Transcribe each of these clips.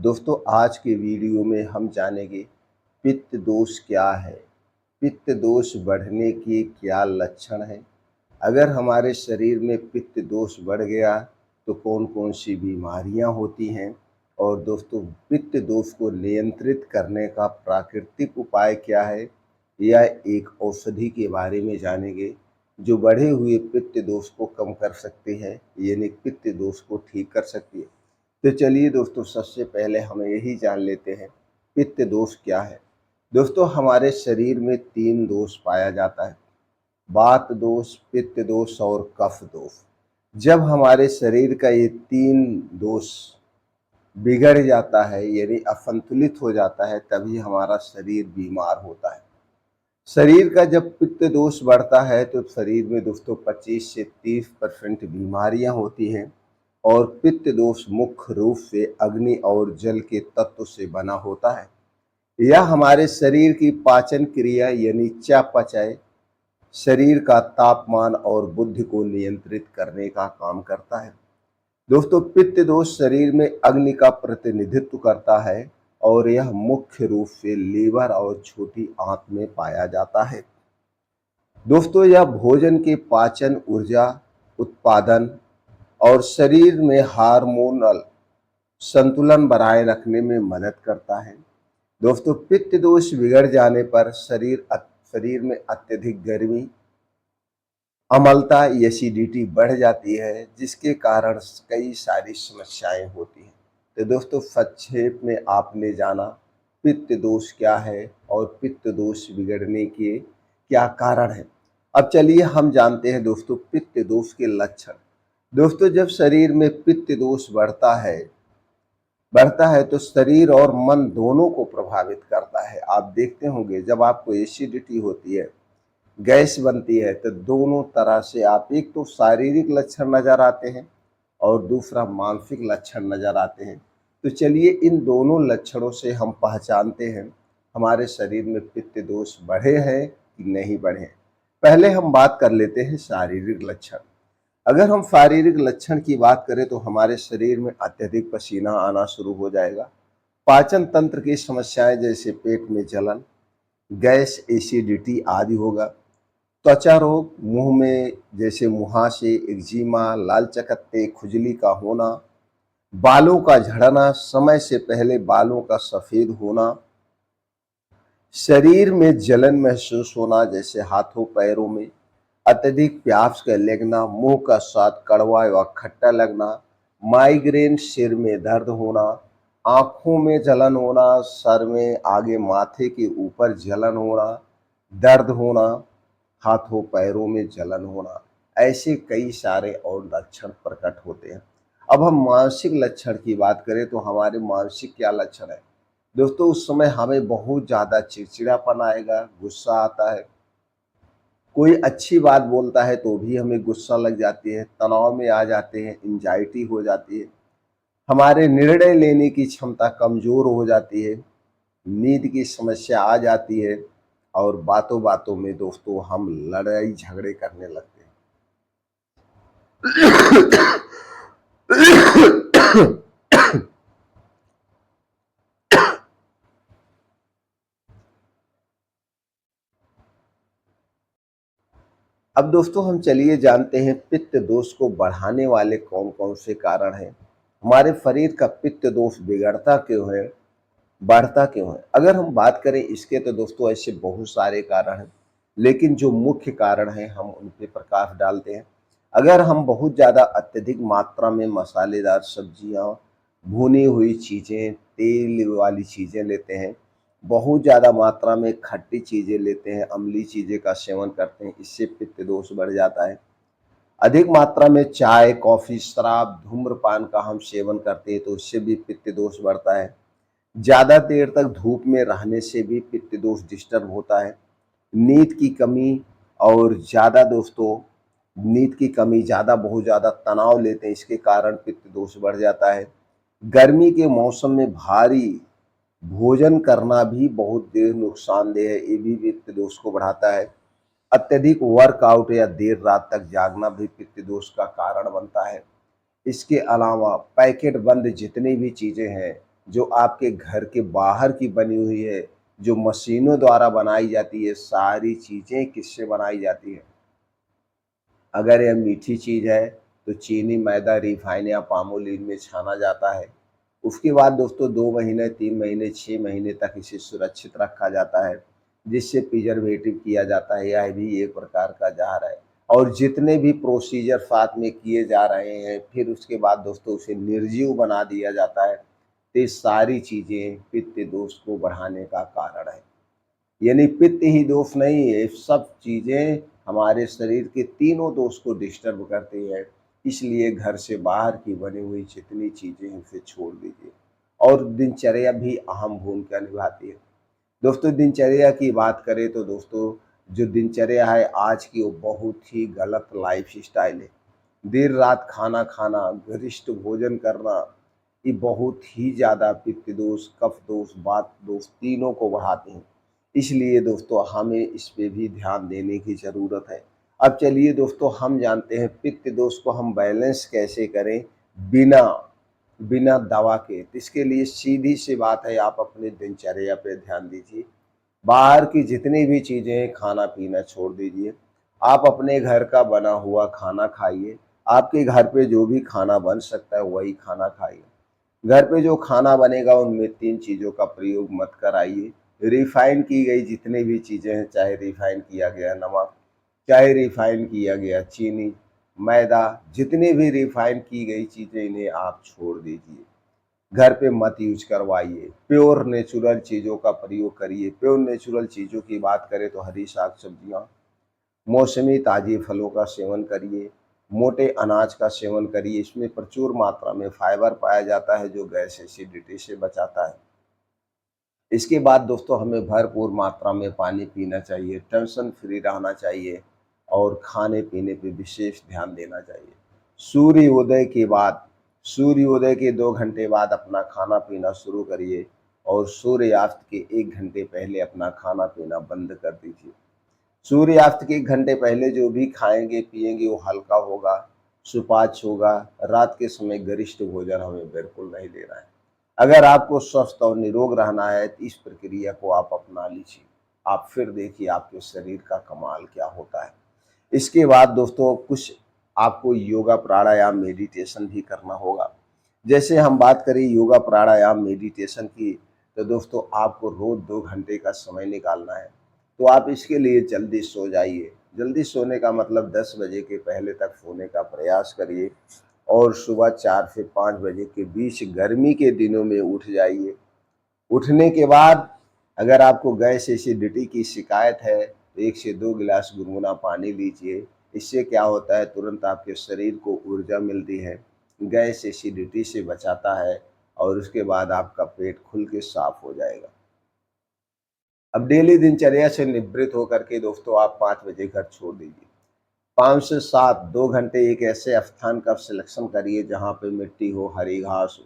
दोस्तों आज के वीडियो में हम जानेंगे पित्त दोष क्या है, पित्त दोष बढ़ने के क्या लक्षण हैं, अगर हमारे शरीर में पित्त दोष बढ़ गया तो कौन कौन सी बीमारियां होती हैं और दोस्तों पित्त दोष को नियंत्रित करने का प्राकृतिक उपाय क्या है या एक औषधि के बारे में जानेंगे जो बढ़े हुए पित्त दोष को कम कर सकती है यानी पित्त दोष को ठीक कर सकती है। तो चलिए दोस्तों सबसे पहले हम यही जान लेते हैं पित्त दोष क्या है। दोस्तों हमारे शरीर में 3 दोष पाया जाता है, वात दोष, पित्त दोष और कफ दोष। जब हमारे शरीर का ये 3 दोष बिगड़ जाता है यानी असंतुलित हो जाता है तभी हमारा शरीर बीमार होता है। शरीर का जब पित्त दोष बढ़ता है तो शरीर में दोस्तों 25 से 30% बीमारियां होती हैं और पित्त दोष मुख्य रूप से अग्नि और जल के तत्व से बना होता है। यह हमारे शरीर की पाचन क्रिया यानी चयापचय, शरीर का तापमान और बुद्धि को नियंत्रित करने का काम करता है। दोस्तों पित्त दोष शरीर में अग्नि का प्रतिनिधित्व करता है और यह मुख्य रूप से लीवर और छोटी आंत में पाया जाता है। दोस्तों यह भोजन के पाचन, ऊर्जा उत्पादन और शरीर में हार्मोनल संतुलन बनाए रखने में मदद करता है। दोस्तों पित्त दोष बिगड़ जाने पर शरीर में अत्यधिक गर्मी, अम्लता, एसिडिटी बढ़ जाती है जिसके कारण कई सारी समस्याएं होती हैं। तो दोस्तों संक्षेप में आपने जाना पित्त दोष क्या है और पित्त दोष बिगड़ने के क्या कारण हैं। अब चलिए हम जानते हैं दोस्तों पित्त दोष के लक्षण। दोस्तों जब शरीर में पित्त दोष बढ़ता है तो शरीर और मन दोनों को प्रभावित करता है। आप देखते होंगे जब आपको एसिडिटी होती है, गैस बनती है तो दोनों तरह से आप एक तो शारीरिक लक्षण नजर आते हैं और दूसरा मानसिक लक्षण नजर आते हैं। तो चलिए इन दोनों लक्षणों से हम पहचानते हैं हमारे शरीर में पित्त दोष बढ़े हैं कि नहीं बढ़े। पहले हम बात कर लेते हैं शारीरिक लक्षण। अगर हम शारीरिक लक्षण की बात करें तो हमारे शरीर में अत्यधिक पसीना आना शुरू हो जाएगा, पाचन तंत्र की समस्याएं जैसे पेट में जलन, गैस, एसिडिटी आदि होगा, त्वचा रोग, मुंह में जैसे मुहासे, एक्जिमा, लाल चकत्ते, खुजली का होना, बालों का झड़ना, समय से पहले बालों का सफेद होना, शरीर में जलन महसूस होना जैसे हाथों पैरों में, अत्यधिक प्यास का लगना, मुंह का स्वाद कड़वा व खट्टा लगना, माइग्रेन, सिर में दर्द होना, आंखों में जलन होना, सर में आगे माथे के ऊपर जलन होना, दर्द होना, हाथों पैरों में जलन होना, ऐसे कई सारे और लक्षण प्रकट होते हैं। अब हम मानसिक लक्षण की बात करें तो हमारे मानसिक क्या लक्षण है। दोस्तों उस समय हमें बहुत ज़्यादा चिड़चिड़ापन आएगा, गुस्सा आता है, कोई अच्छी बात बोलता है तो भी हमें गुस्सा लग जाती है, तनाव में आ जाते हैं, एंजाइटी हो जाती है, हमारे निर्णय लेने की क्षमता कमज़ोर हो जाती है, नींद की समस्या आ जाती है और बातों बातों में दोस्तों हम लड़ाई झगड़े करने लगते हैं। अब दोस्तों हम चलिए जानते हैं पित्त दोष को बढ़ाने वाले कौन कौन से कारण हैं, हमारे शरीर का पित्त दोष बिगड़ता क्यों है, बढ़ता क्यों है। अगर हम बात करें इसके तो दोस्तों ऐसे बहुत सारे कारण हैं, लेकिन जो मुख्य कारण हैं हम उन पे प्रकाश डालते हैं। अगर हम बहुत ज़्यादा अत्यधिक मात्रा में मसालेदार सब्जियां, भुनी हुई चीज़ें, तेल वाली चीज़ें लेते हैं, बहुत ज़्यादा मात्रा में खट्टी चीज़ें लेते हैं, अम्लीय चीज़ें का सेवन करते हैं, इससे पित्त दोष बढ़ जाता है। अधिक मात्रा में चाय, कॉफ़ी, शराब, धूम्रपान का हम सेवन करते हैं तो इससे भी पित्त दोष बढ़ता है। ज़्यादा देर तक धूप में रहने से भी पित्त दोष डिस्टर्ब होता है। नींद की कमी और ज़्यादा दोस्तों नींद की कमी, ज़्यादा बहुत ज़्यादा तनाव लेते हैं, इसके कारण पित्त दोष बढ़ जाता है। गर्मी के मौसम में भारी भोजन करना भी बहुत देर नुकसानदेह है, ये भी पित्त दोष को बढ़ाता है। अत्यधिक वर्कआउट या देर रात तक जागना भी पित्त दोष का कारण बनता है। इसके अलावा पैकेट बंद जितनी भी चीज़ें हैं जो आपके घर के बाहर की बनी हुई है, जो मशीनों द्वारा बनाई जाती है, सारी चीज़ें किससे बनाई जाती हैं? अगर यह मीठी चीज़ है तो चीनी, मैदा, रिफाइन या पामोलिन में छाना जाता है। उसके बाद दोस्तों 2 महीने, 3 महीने, 6 महीने तक इसे सुरक्षित रखा जाता है, जिससे प्रिजर्वेटिव किया जाता है। यह भी एक प्रकार का ज़हर है। और जितने भी प्रोसीजर साथ में किए जा रहे हैं, फिर उसके बाद दोस्तों उसे निर्जीव बना दिया जाता है। तो ये सारी चीज़ें पित्त दोष को बढ़ाने का कारण है। यानी पित्त ही दोष नहीं है, सब चीज़ें हमारे शरीर के तीनों दोष को डिस्टर्ब करती है। इसलिए घर से बाहर की बनी हुई जितनी चीज़ें हैं उसे छोड़ दीजिए। और दिनचर्या भी अहम भूमिका निभाती है। दोस्तों दिनचर्या की बात करें तो दोस्तों जो दिनचर्या है आज की वो बहुत ही गलत लाइफ़स्टाइल है। देर रात खाना खाना, गरिष्ठ भोजन करना, ये बहुत ही ज़्यादा पित्त दोष, कफ दोष, वात दोष तीनों को बढ़ाते हैं। इसलिए दोस्तों हमें इस पे भी ध्यान देने की ज़रूरत है। अब चलिए दोस्तों हम जानते हैं पित्त दोष को हम बैलेंस कैसे करें बिना बिना दवा के। तो इसके लिए सीधी सी बात है, आप अपने दिनचर्या पे ध्यान दीजिए। बाहर की जितनी भी चीज़ें हैं खाना-पीना छोड़ दीजिए। आप अपने घर का बना हुआ खाना खाइए। आपके घर पे जो भी खाना बन सकता है वही खाना खाइए। घर पे जो खाना बनेगा उनमें 3 चीज़ों का प्रयोग मत कराइए। रिफ़ाइन की गई जितनी भी चीज़ें हैं, चाहे रिफ़ाइन किया गया नमक, चाहे रिफ़ाइन किया गया चीनी, मैदा, जितनी भी रिफ़ाइन की गई चीज़ें इन्हें आप छोड़ दीजिए। घर पे मत यूज़ करवाइए। प्योर नेचुरल चीज़ों का प्रयोग करिए। प्योर नेचुरल चीज़ों की बात करें तो हरी साग-सब्जियाँ, मौसमी ताज़े फलों का सेवन करिए, मोटे अनाज का सेवन करिए। इसमें प्रचुर मात्रा में फाइबर पाया जाता है जो गैस एसिडिटी से बचाता है। इसके बाद दोस्तों हमें भरपूर मात्रा में पानी पीना चाहिए, टेंशन फ्री रहना चाहिए और खाने-पीने पे विशेष ध्यान देना चाहिए। सूर्योदय के बाद सूर्योदय के 2 घंटे बाद अपना खाना-पीना शुरू करिए और सूर्यास्त के 1 घंटे पहले अपना खाना-पीना बंद कर दीजिए। सूर्यास्त के 1 घंटे पहले जो भी खाएँगे, पिएँगे वो हल्का होगा, सुपाच्य होगा। रात के समय गरिष्ठ भोजन हमें बिल्कुल नहीं लेना है। अगर आपको स्वस्थ और निरोग रहना है तो इस प्रक्रिया को आप अपना लीजिए। आप फिर देखिए आपके शरीर का कमाल क्या होता है। इसके बाद दोस्तों कुछ आपको योगा, प्राणायाम, मेडिटेशन भी करना होगा। जैसे हम बात करें योगा, प्राणायाम, मेडिटेशन की, तो दोस्तों आपको रोज़ 2 घंटे का समय निकालना है। तो आप इसके लिए जल्दी सो जाइए। जल्दी सोने का मतलब 10 बजे के पहले तक सोने का प्रयास करिए और सुबह 4 से 5 बजे के बीच गर्मी के दिनों में उठ जाइए। उठने के बाद अगर आपको गैस एसिडिटी की शिकायत है तो 1 से 2 गिलास गुनगुना पानी लीजिए। इससे क्या होता है तुरंत आपके शरीर को ऊर्जा मिलती है, गैस एसिडिटी से बचाता है और उसके बाद आपका पेट खुल के साफ हो जाएगा। अब डेली दिनचर्या से निवृत्त होकर के दोस्तों आप 5 बजे घर छोड़ दीजिए। 5 से 7 2 घंटे एक ऐसे स्थान का सिलेक्शन करिए जहाँ पे मिट्टी हो, हरी घास हो,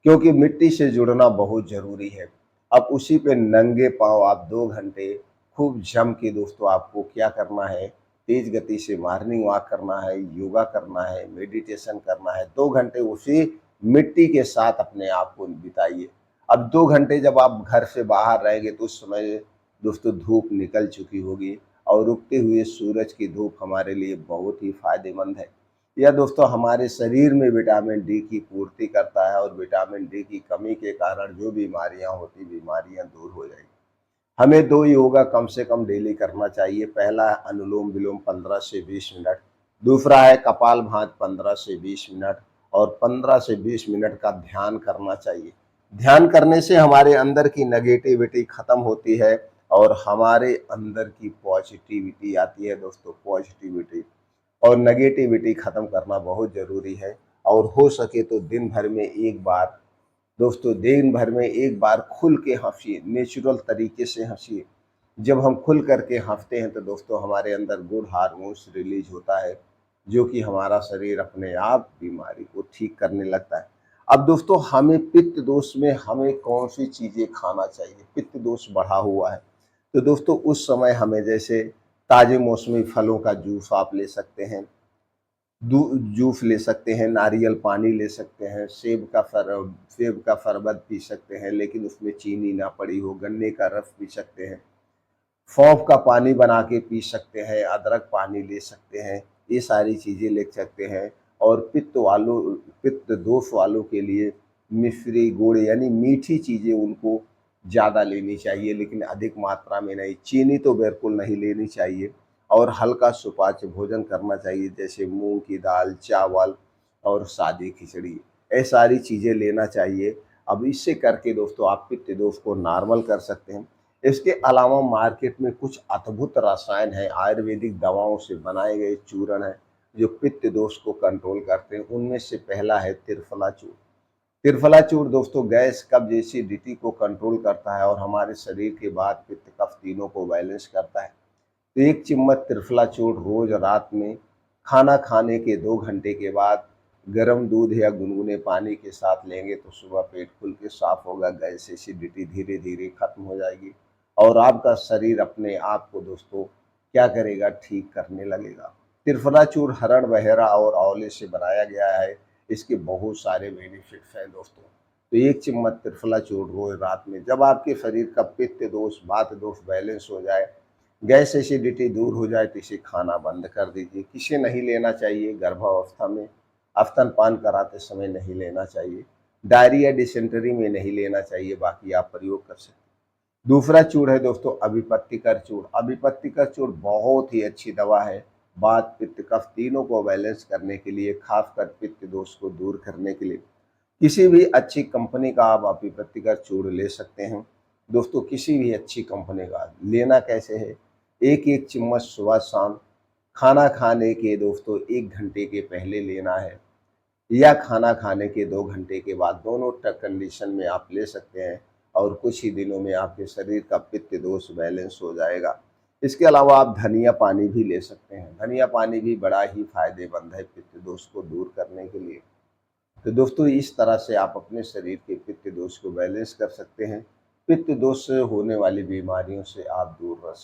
क्योंकि मिट्टी से जुड़ना बहुत ज़रूरी है। अब उसी पे नंगे पाँव आप 2 घंटे खूब जम के दोस्तों आपको क्या करना है, तेज़ गति से मॉर्निंग वॉक करना है, योगा करना है, मेडिटेशन करना है। 2 घंटे उसी मिट्टी के साथ अपने आप को बिताइए। अब 2 घंटे जब आप घर से बाहर रहेंगे तो उस समय दोस्तों धूप निकल चुकी होगी और उगते हुए सूरज की धूप हमारे लिए बहुत ही फ़ायदेमंद है। यह दोस्तों हमारे शरीर में विटामिन डी की पूर्ति करता है और विटामिन डी की कमी के कारण जो बीमारियां होती बीमारियां दूर हो जाएगी। हमें 2 योगा कम से कम डेली करना चाहिए। पहला है अनुलोम विलोम 15 से 20 मिनट, दूसरा है कपालभाति 15 से 20 मिनट और 15 से 20 मिनट का ध्यान करना चाहिए। ध्यान करने से हमारे अंदर की नेगेटिविटी खत्म होती है और हमारे अंदर की पॉजिटिविटी आती है दोस्तों। पॉजिटिविटी और नेगेटिविटी ख़त्म करना बहुत ज़रूरी है और हो सके तो दिन भर में एक बार दोस्तों, दिन भर में एक बार खुल के हँसिए, नेचुरल तरीके से हँसिए। जब हम खुल करके हँसते हैं तो दोस्तों हमारे अंदर गुड हार्मोन्स रिलीज होता है, जो कि हमारा शरीर अपने आप बीमारी को ठीक करने लगता है। अब दोस्तों हमें पित्त दोष में हमें कौन सी चीज़ें खाना चाहिए? पित्त दोष बढ़ा हुआ है तो दोस्तों उस समय हमें जैसे ताज़े मौसमी फलों का जूस आप ले सकते हैं। जूस ले सकते हैं, नारियल पानी ले सकते हैं, सेब का शरबत पी सकते हैं लेकिन उसमें चीनी ना पड़ी हो, गन्ने का रस पी सकते हैं, सौंफ का पानी बना के पी सकते हैं, अदरक पानी ले सकते हैं, ये सारी चीज़ें ले सकते हैं। और पित्त दोष वालों के लिए मिश्री, गुड़ यानी मीठी चीज़ें उनको ज़्यादा लेनी चाहिए लेकिन अधिक मात्रा में नहीं। चीनी तो बिल्कुल नहीं लेनी चाहिए और हल्का सुपाच्य भोजन करना चाहिए जैसे मूँग की दाल, चावल और सादी खिचड़ी, ये सारी चीज़ें लेना चाहिए। अब इससे करके दोस्तों आप पित्त दोष को नॉर्मल कर सकते हैं। इसके अलावा मार्केट में कुछ अद्भुत रसायन हैं, आयुर्वेदिक दवाओं से बनाए गए चूर्ण हैं, जो पित्त दोष को कंट्रोल करते हैं। उनमें से पहला है त्रिफला चूर्ण। त्रिफला चूर्ण दोस्तों गैस, कब्ज, एसिडिटी को कंट्रोल करता है और हमारे शरीर के वात, पित्त, कफ तीनों को बैलेंस करता है। तो 1 चम्मच त्रिफला चूर्ण रोज रात में खाना खाने के 2 घंटे के बाद गर्म दूध या गुनगुने पानी के साथ लेंगे तो सुबह पेट खुल के साफ होगा, गैस, एसिडिटी धीरे धीरे खत्म हो जाएगी और आपका शरीर अपने आप को दोस्तों क्या करेगा, ठीक करने लगेगा। त्रिफला चूर्ण हरड़, बहेरा और आंवले से बनाया गया है। इसके बहुत सारे बेनिफिट्स हैं दोस्तों। तो 1 चम्मच त्रिफला चूर्ण रोज रात में, जब आपके शरीर का पित्त दोष, वात दोष बैलेंस हो जाए, गैस एसिडिटी दूर हो जाए तो इसे खाना बंद कर दीजिए। किसे नहीं लेना चाहिए? गर्भावस्था में, स्तनपान कराते समय नहीं लेना चाहिए, डायरिया, डिसेंट्री में नहीं लेना चाहिए, बाकी आप प्रयोग कर सकते हैं। दूसरा चूर्ण है दोस्तों अभिपत्तिकर चूर्ण। अभिपत्तिकर चूर्ण बहुत ही अच्छी दवा है, वात, पित्त, कफ तीनों को बैलेंस करने के लिए, खासकर पित्त दोष को दूर करने के लिए। किसी भी अच्छी कंपनी का आप अभिपत्तिकर चूर्ण ले सकते हैं दोस्तों, किसी भी अच्छी कंपनी का। लेना कैसे है? एक एक चम्मच सुबह शाम खाना खाने के दोस्तों 1 घंटे के पहले लेना है या खाना खाने के 2 घंटे के बाद, दोनों कंडीशन में आप ले सकते हैं और कुछ ही दिनों में आपके शरीर का पित्त दोष बैलेंस हो जाएगा। इसके अलावा आप धनिया पानी भी ले सकते हैं। धनिया पानी भी बड़ा ही फायदेमंद है पित्त दोष को दूर करने के लिए। तो दोस्तों इस तरह से आप अपने शरीर के पित्त दोष को बैलेंस कर सकते हैं। पित्त दोष से होने वाली बीमारियों से आप दूर रह सकते हैं।